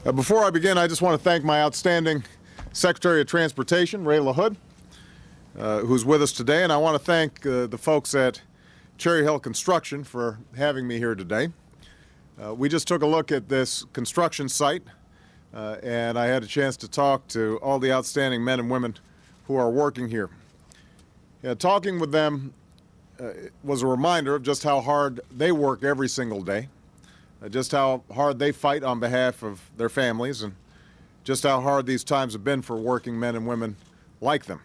Before I begin, I just want to thank my outstanding Secretary of Transportation, Ray LaHood, who's with us today, and I want to thank the folks at Cherry Hill Construction for having me here today. We just took a look at this construction site, and I had a chance to talk to all the outstanding men and women who are working here. Talking with them was a reminder of just how hard they work every single day, just how hard they fight on behalf of their families, and just how hard these times have been for working men and women like them.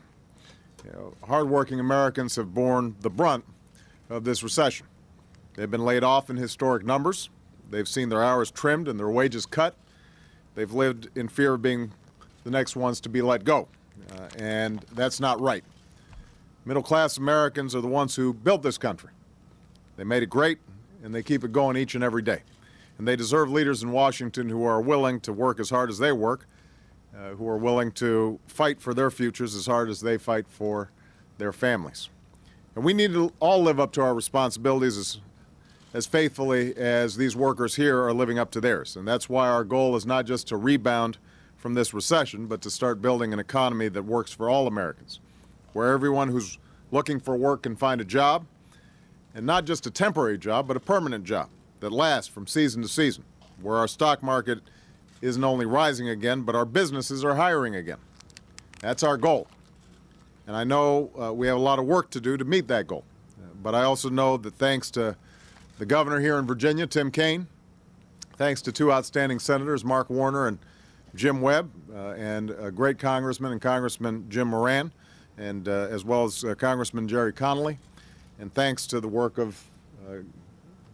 Hardworking Americans have borne the brunt of this recession. They've been laid off in historic numbers. They've seen their hours trimmed and their wages cut. They've lived in fear of being the next ones to be let go, and that's not right. Middle-class Americans are the ones who built this country. They made it great, and they keep it going each and every day. And they deserve leaders in Washington who are willing to work as hard as they work, who are willing to fight for their futures as hard as they fight for their families. And we need to all live up to our responsibilities as faithfully as these workers here are living up to theirs. And that's why our goal is not just to rebound from this recession, but to start building an economy that works for all Americans, where everyone who's looking for work can find a job, and not just a temporary job, but a permanent job that lasts from season to season, where our stock market isn't only rising again, but our businesses are hiring again. That's our goal. And I know we have a lot of work to do to meet that goal. But I also know that thanks to the governor here in Virginia, Tim Kaine, thanks to two outstanding senators, Mark Warner and Jim Webb, and a great congressman and Congressman Jim Moran, and as well as Congressman Jerry Connolly, and thanks to the work of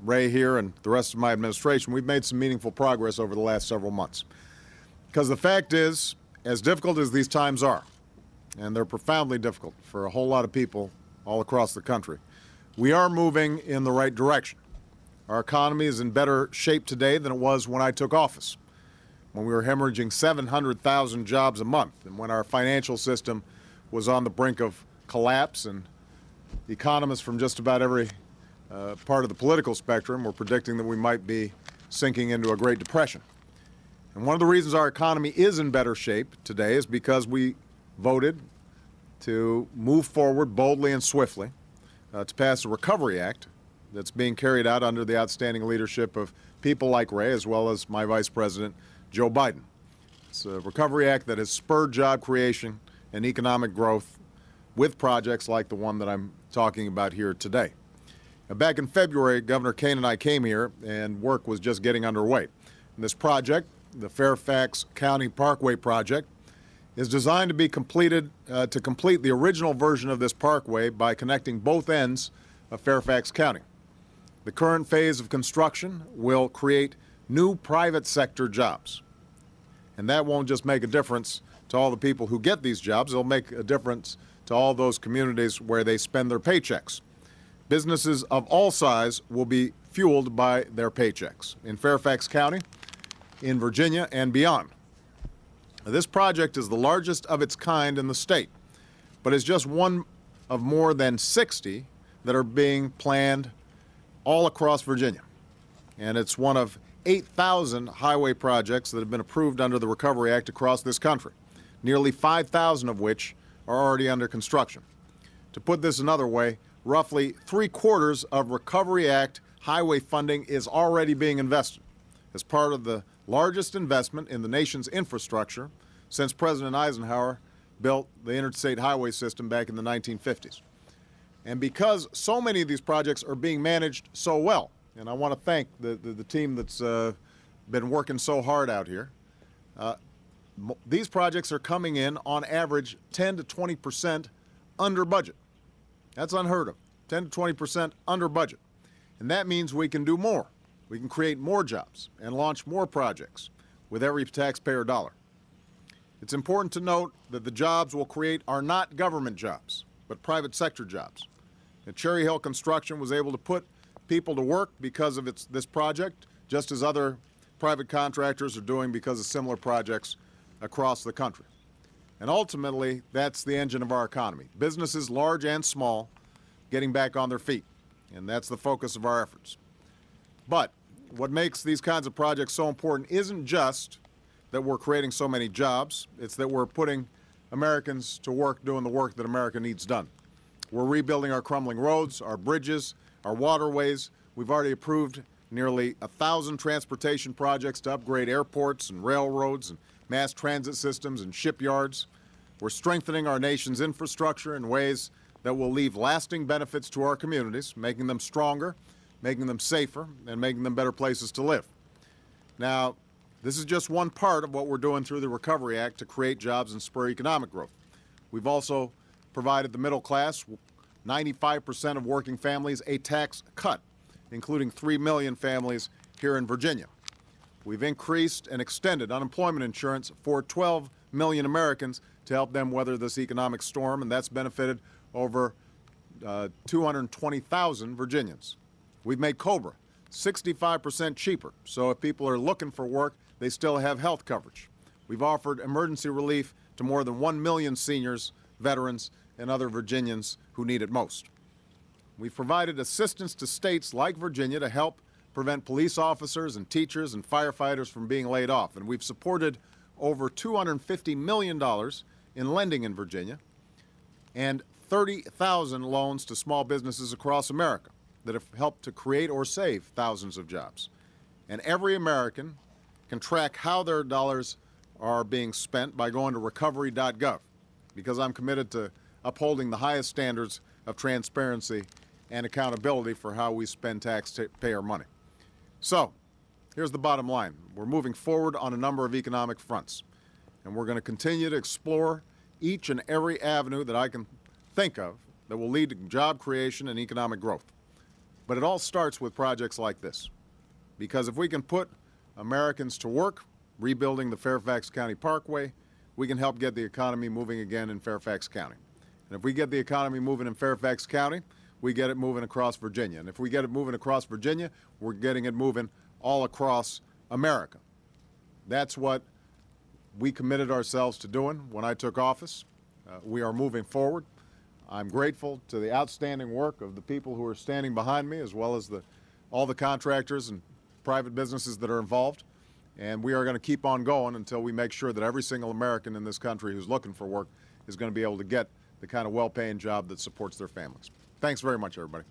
Ray here and the rest of my administration, we've made some meaningful progress over the last several months. Because the fact is, as difficult as these times are, and they're profoundly difficult for a whole lot of people all across the country, we are moving in the right direction. Our economy is in better shape today than it was when I took office, when we were hemorrhaging 700,000 jobs a month, and when our financial system was on the brink of collapse, and economists from just about every part of the political spectrum were predicting that we might be sinking into a Great Depression. And one of the reasons our economy is in better shape today is because we voted to move forward boldly and swiftly to pass a Recovery Act that's being carried out under the outstanding leadership of people like Ray, as well as my Vice President, Joe Biden. It's a Recovery Act that has spurred job creation and economic growth with projects like the one that I'm talking about here today. Now, back in February, Governor Kaine and I came here, and work was just getting underway. And this project, the Fairfax County Parkway Project, is designed to be completed to complete the original version of this parkway by connecting both ends of Fairfax County. The current phase of construction will create new private sector jobs. And that won't just make a difference to all the people who get these jobs, it'll make a difference to all those communities where they spend their paychecks. Businesses of all size will be fueled by their paychecks in Fairfax County, in Virginia, and beyond. This project is the largest of its kind in the state, but is just one of more than 60 that are being planned all across Virginia. And it's one of 8,000 highway projects that have been approved under the Recovery Act across this country, nearly 5,000 of which are already under construction. To put this another way, roughly 3/4 of Recovery Act highway funding is already being invested as part of the largest investment in the nation's infrastructure since President Eisenhower built the interstate highway system back in the 1950s. And because so many of these projects are being managed so well, and I want to thank the team that's been working so hard out here, these projects are coming in on average 10 to 20% under budget. That's unheard of, 10 to 20% under budget. And that means we can do more. We can create more jobs and launch more projects with every taxpayer dollar. It's important to note that the jobs we'll create are not government jobs, but private sector jobs. And Cherry Hill Construction was able to put people to work because of this project, just as other private contractors are doing because of similar projects across the country. And ultimately, that's the engine of our economy. Businesses, large and small, getting back on their feet. And that's the focus of our efforts. But what makes these kinds of projects so important isn't just that we're creating so many jobs. It's that we're putting Americans to work doing the work that America needs done. We're rebuilding our crumbling roads, our bridges, our waterways. We've already approved nearly 1,000 transportation projects to upgrade airports and railroads and mass transit systems and shipyards. We're strengthening our nation's infrastructure in ways that will leave lasting benefits to our communities, making them stronger, making them safer, and making them better places to live. Now, this is just one part of what we're doing through the Recovery Act to create jobs and spur economic growth. We've also provided the middle class, 95% of working families, a tax cut, including 3 million families here in Virginia. We've increased and extended unemployment insurance for 12 million Americans to help them weather this economic storm, and that's benefited over 220,000 Virginians. We've made COBRA 65% cheaper, so if people are looking for work, they still have health coverage. We've offered emergency relief to more than 1 million seniors, veterans, and other Virginians who need it most. We've provided assistance to states like Virginia to help prevent police officers and teachers and firefighters from being laid off. And we've supported over $250 million in lending in Virginia and 30,000 loans to small businesses across America that have helped to create or save thousands of jobs. And every American can track how their dollars are being spent by going to recovery.gov, because I'm committed to upholding the highest standards of transparency and accountability for how we spend taxpayer money. So, here's the bottom line. We're moving forward on a number of economic fronts, and we're going to continue to explore each and every avenue that I can think of that will lead to job creation and economic growth. But it all starts with projects like this, because if we can put Americans to work rebuilding the Fairfax County Parkway, we can help get the economy moving again in Fairfax County. And if we get the economy moving in Fairfax County, we get it moving across Virginia. And if we get it moving across Virginia, we're getting it moving all across America. That's what we committed ourselves to doing when I took office. We are moving forward. I'm grateful to the outstanding work of the people who are standing behind me, as well as all the contractors and private businesses that are involved. And we are going to keep on going until we make sure that every single American in this country who's looking for work is going to be able to get the kind of well-paying job that supports their families. Thanks very much, everybody.